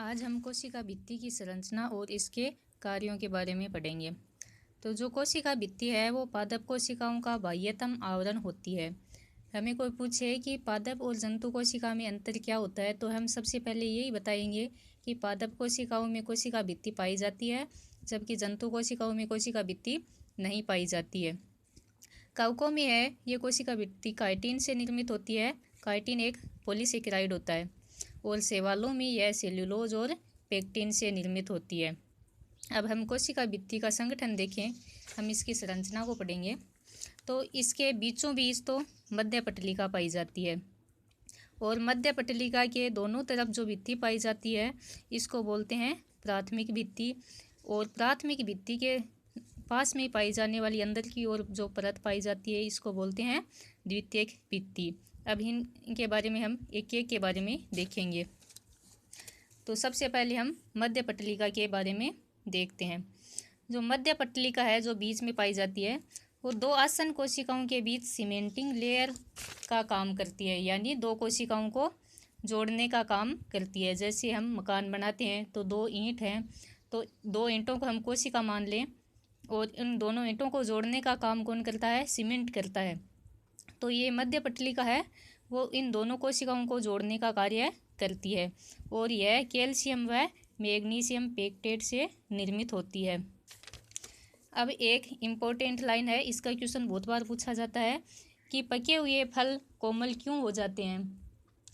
आज हम कोशिका भित्ति की संरचना और इसके कार्यों के बारे में पढ़ेंगे। तो जो कोशिका भित्ति है वो पादप कोशिकाओं का बाह्यतम आवरण होती है। हमें कोई पूछे कि पादप और जंतु कोशिका में अंतर क्या होता है, तो हम सबसे पहले यही बताएंगे कि पादप कोशिकाओं में कोशिका भित्ति पाई जाती है, जबकि जंतु कोशिकाओं में कोशिका भित्ति नहीं पाई जाती है। कवकों में है ये कोशिका भित्ति काइटिन से निर्मित होती है। काइटिन एक पॉलीसेकेराइड होता है। और शैवालों में यह सेल्यूलोज और पेक्टिन से निर्मित होती है। अब हम कोशिका भित्ति का संगठन देखें, हम इसकी संरचना को पढ़ेंगे। तो इसके बीचों बीच तो मध्य पटलिका पाई जाती है, और मध्य पटलिका के दोनों तरफ जो भित्ति पाई जाती है इसको बोलते हैं प्राथमिक भित्ति। और प्राथमिक भित्ति के पास में पाई जाने वाली अंदर की ओर जो परत पाई जाती है इसको बोलते हैं द्वितीयक भित्ति। अब इनके बारे में हम एक एक के बारे में देखेंगे। तो सबसे पहले हम मध्य पटलिका के बारे में देखते हैं। जो मध्य पटलिका है जो बीच में पाई जाती है वो दो आसन्न कोशिकाओं के बीच सीमेंटिंग लेयर का काम करती है, यानी दो कोशिकाओं को जोड़ने का काम करती है। जैसे हम मकान बनाते हैं तो दो ईंट हैं, तो दो ईंटों को हम कोशिका मान लें, और इन दोनों ईंटों को जोड़ने का काम कौन करता है? सीमेंट करता है। तो ये मध्य पटलिका है वो इन दोनों कोशिकाओं को जोड़ने का कार्य करती है, और यह कैल्शियम व मैग्नीशियम पेक्टेट से निर्मित होती है। अब एक इम्पोर्टेंट लाइन है, इसका क्वेश्चन बहुत बार पूछा जाता है कि पके हुए फल कोमल क्यों हो जाते हैं।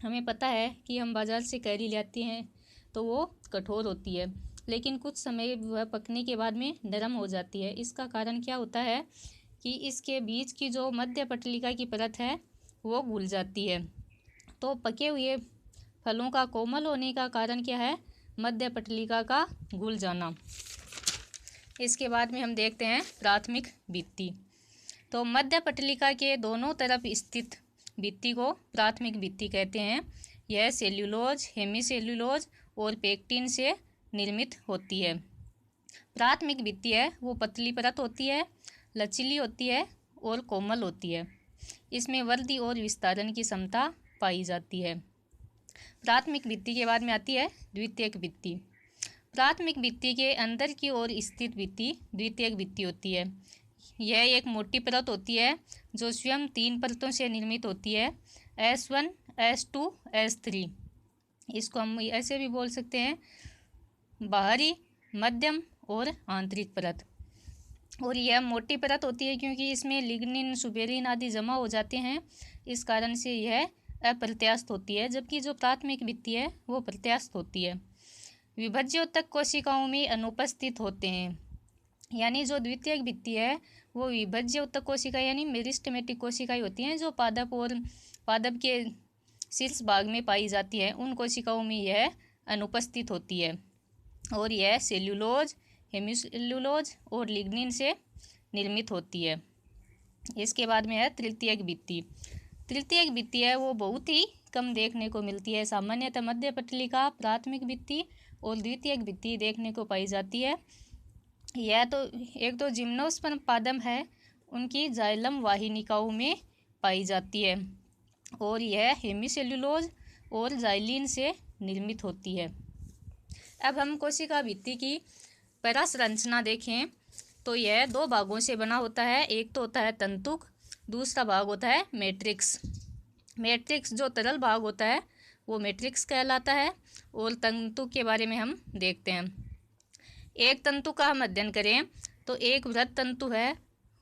हमें पता है कि हम बाज़ार से कैरी लाते हैं तो वो कठोर होती है, लेकिन कुछ समय वह पकने के बाद में नरम हो जाती है। इसका कारण क्या होता है कि इसके बीच की जो मध्य पटलिका की परत है वो घुल जाती है। तो पके हुए फलों का कोमल होने का कारण क्या है? मध्य पटलिका का घुल जाना। इसके बाद में हम देखते हैं प्राथमिक भित्ति। तो मध्य पटलिका के दोनों तरफ स्थित भित्ति को प्राथमिक भित्ति कहते हैं। यह सेल्यूलोज, हेमीसेल्यूलोज और पेक्टिन से निर्मित होती है। प्राथमिक भित्ति है वो पतली परत होती है, लचीली होती है और कोमल होती है। इसमें वृद्धि और विस्तारण की क्षमता पाई जाती है। प्राथमिक भित्ति के बाद में आती है द्वितीयक भित्ति। प्राथमिक भित्ति के अंदर की ओर स्थित भित्ति द्वितीयक भित्ति होती है। यह एक मोटी परत होती है जो स्वयं 3 परतों से निर्मित होती है, S1, S2, S3। इसको हम ऐसे भी बोल सकते हैं बाहरी, मध्यम और आंतरिक परत। और यह मोटी परत होती है क्योंकि इसमें लिग्निन, सुबेरिन आदि जमा हो जाते हैं, इस कारण से यह अप्रत्यास्थ होती है, जबकि जो प्राथमिक भित्ति है वो प्रत्यास्थ होती है। विभज्योतक कोशिकाओं में अनुपस्थित होते हैं, यानी जो द्वितीयक भित्ति है वो विभज्योतक कोशिका यानी मेरिस्टेमेटिक कोशिकाएं होती हैं जो पादप और पादप के शीर्ष भाग में पाई जाती है। उन कोशिकाओं में यह अनुपस्थित होती है, और यह सेल्यूलोज, हेमीसेल्यूलोज और लिग्निन से निर्मित होती है। इसके बाद में है तृतीयक भित्ति। तृतीयक भित्ति है वो बहुत ही कम देखने को मिलती है। सामान्यतः मध्य पटलिका, प्राथमिक भित्ति और द्वितीयक भित्ति देखने को पाई जाती है। यह तो एक तो जिम्नोस्पर्म पादप है उनकी जाइलम वाहिनिकाओं में पाई जाती है, और यह हेमीसेल्यूलोज और जाइलिन से निर्मित होती है। अब हम कोशिका भित्ति की पैरासंरचना देखें तो यह 2 भागों से बना होता है। एक तो होता है तंतुक, दूसरा भाग होता है मैट्रिक्स। मैट्रिक्स जो तरल भाग होता है वो मैट्रिक्स कहलाता है, और तंतुक के बारे में हम देखते हैं। एक तंतु का हम अध्ययन करें तो एक वृत्त तंतु है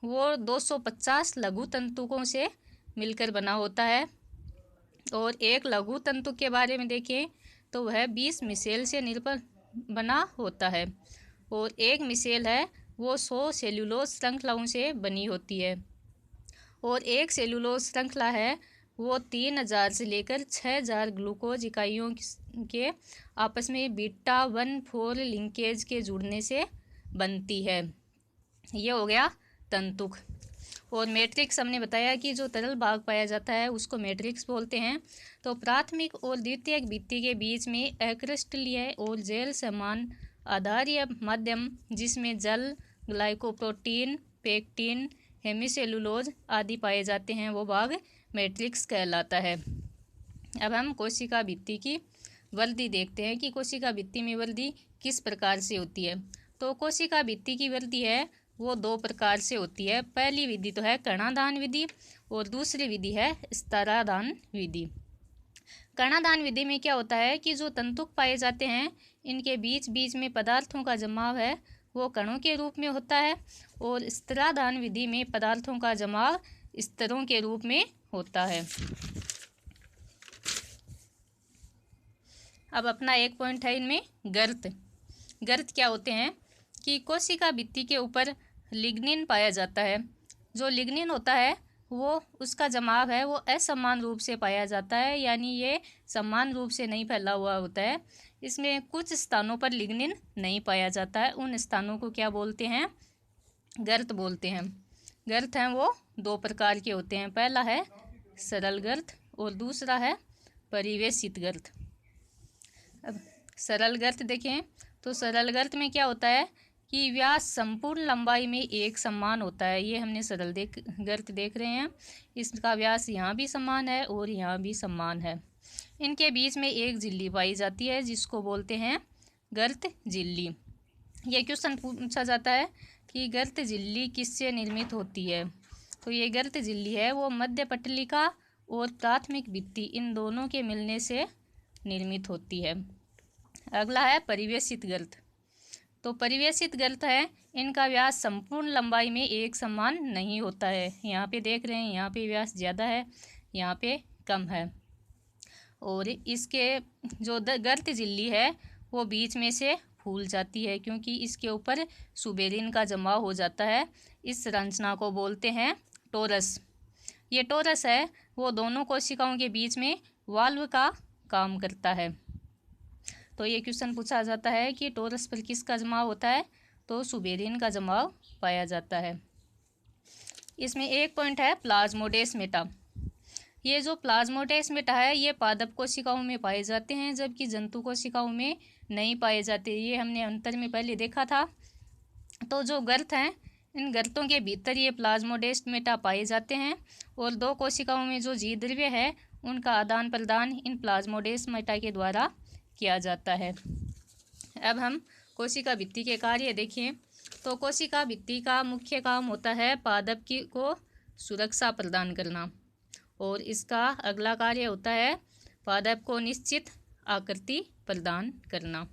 वो 250 लघु तंतुकों से मिलकर बना होता है, और एक लघु तंतु के बारे में देखें तो वह 20 मिसेल से निर्भर बना होता है, और एक मिसेल है वो 100 सेल्यूलोज श्रृंखलाओं से बनी होती है, और एक सेल्यूलोज श्रृंखला है वो 3000 से लेकर 6000 ग्लूकोज इकाइयों के आपस में बीटा 1,4 लिंकेज के जुड़ने से बनती है। ये हो गया तंतुक। और मैट्रिक्स हमने बताया कि जो तरल भाग पाया जाता है उसको मैट्रिक्स बोलते हैं। तो प्राथमिक और द्वितीयक भित्ति के बीच में अक्रिस्टलीय और जेल समान आधारीय माध्यम जिसमें जल, ग्लाइकोप्रोटीन, पेक्टिन, हेमीसेल्यूलोज आदि पाए जाते हैं वो भाग मैट्रिक्स कहलाता है। अब हम कोशिका भित्ति की वृद्धि देखते हैं कि कोशिका भित्ति में वृद्धि किस प्रकार से होती है। तो कोशिका भित्ति की वृद्धि है वो दो प्रकार से होती है। पहली विधि तो है कणादान विधि और दूसरी विधि है स्तरादान विधि। कणादान विधि में क्या होता है कि जो तंतुक पाए जाते हैं इनके बीच बीच में पदार्थों का जमाव है वो कणों के रूप में होता है, और स्तरादान विधि में पदार्थों का जमाव स्तरों के रूप में होता है। अब अपना एक पॉइंट है इनमें गर्त। गर्त क्या होते हैं कि कोशिका भित्ति के ऊपर लिग्निन पाया जाता है। जो लिग्निन होता है वो उसका जमाव है वो असमान रूप से पाया जाता है, यानी ये समान रूप से नहीं फैला हुआ होता है। इसमें कुछ स्थानों पर लिग्निन नहीं पाया जाता है, उन स्थानों को क्या बोलते हैं, गर्त बोलते हैं। गर्त हैं वो दो प्रकार के होते हैं, पहला है सरल गर्त और दूसरा है परिवेशित गर्त। अब सरल गर्त देखें तो सरल गर्त में क्या होता है कि व्यास संपूर्ण लंबाई में एक समान होता है। ये हमने सरल गर्त देख रहे हैं, इसका व्यास यहाँ भी समान है और यहाँ भी समान है। इनके बीच में एक झिल्ली पाई जाती है जिसको बोलते हैं गर्त झिल्ली। ये क्वेश्चन पूछा जाता है कि गर्त झिल्ली किससे निर्मित होती है। तो ये गर्त झिल्ली है वो मध्य पटलिका और प्राथमिक भित्ति इन दोनों के मिलने से निर्मित होती है। अगला है परिवेशित गर्त। तो परिवेशित गर्त है इनका व्यास संपूर्ण लंबाई में एक समान नहीं होता है। यहाँ पे देख रहे हैं यहाँ पे व्यास ज़्यादा है, यहाँ पे कम है, और इसके जो गर्त झिल्ली है वो बीच में से फूल जाती है क्योंकि इसके ऊपर सुबेरिन का जमाव हो जाता है। इस संरचना को बोलते हैं टोरस। ये टोरस है वो दोनों कोशिकाओं के बीच में वाल्व का काम करता है। तो ये क्वेश्चन पूछा जाता है कि टोरस पर किसका जमाव होता है, तो सुबेरिन का जमाव पाया जाता है। इसमें एक पॉइंट है प्लाज्मोडेस्माटा। ये जो प्लाज्मोडेस्माटा है ये पादप कोशिकाओं में पाए जाते हैं जबकि जंतु कोशिकाओं में नहीं पाए जाते। ये हमने अंतर में पहले देखा था। तो जो गर्त हैं इन गर्तों के भीतर ये प्लाज्मोडेस्माटा पाए जाते हैं और दो कोशिकाओं में जो जीव द्रव्य है उनका आदान प्रदान इन प्लाज्मोडेस्माटा के द्वारा किया जाता है। अब हम कोशिका भित्ति के कार्य देखें तो कोशिका भित्ति का मुख्य काम होता है पादप को सुरक्षा प्रदान करना, और इसका अगला कार्य होता है पादप को निश्चित आकृति प्रदान करना।